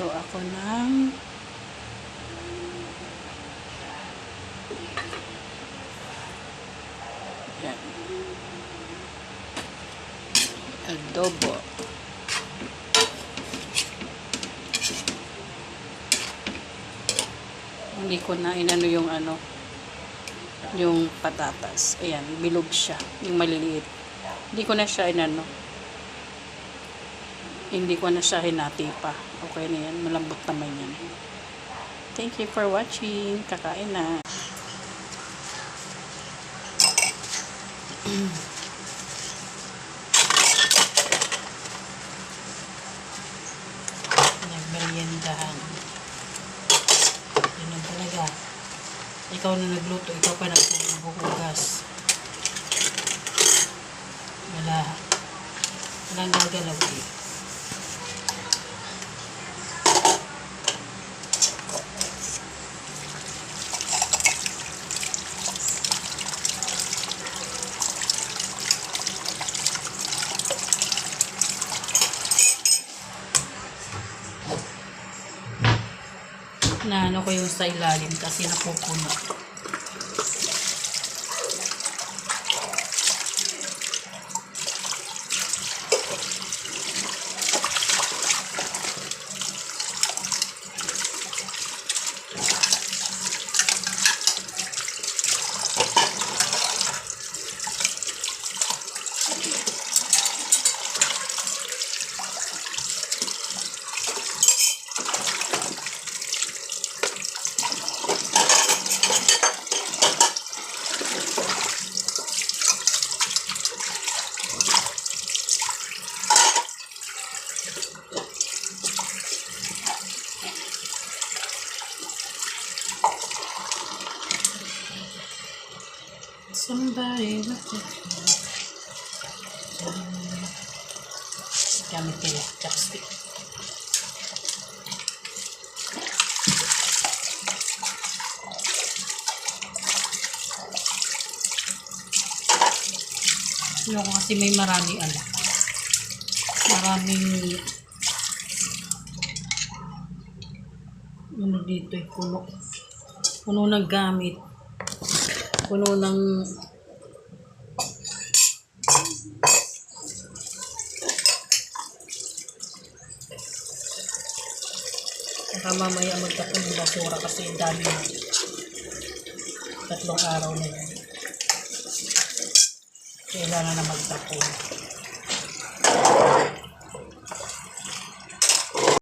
Magluto ako ng yan, adobo. Hindi ko na inano yung patatas. Ayan, bilog siya, yung maliliit. Hindi ko na siya inano. Hindi ko na siya hinati pa. Okay na yan, malambot naman yan. Thank you for watching. Kakain na. Nagmeriendahan. Yun lang talaga. Ikaw na nagluto, ikaw pa naghuhugas. Walang gagalaw eh. Naano ko yung sa ilalim kasi napupuno. Somebody look at me. Gamit nila chopstick. Yung kasi may maraming dito ay puno ng gamit, puno ng saka mamaya magtapon ng basura kasi dami na 3 araw na yan. Kailangan na magtapon.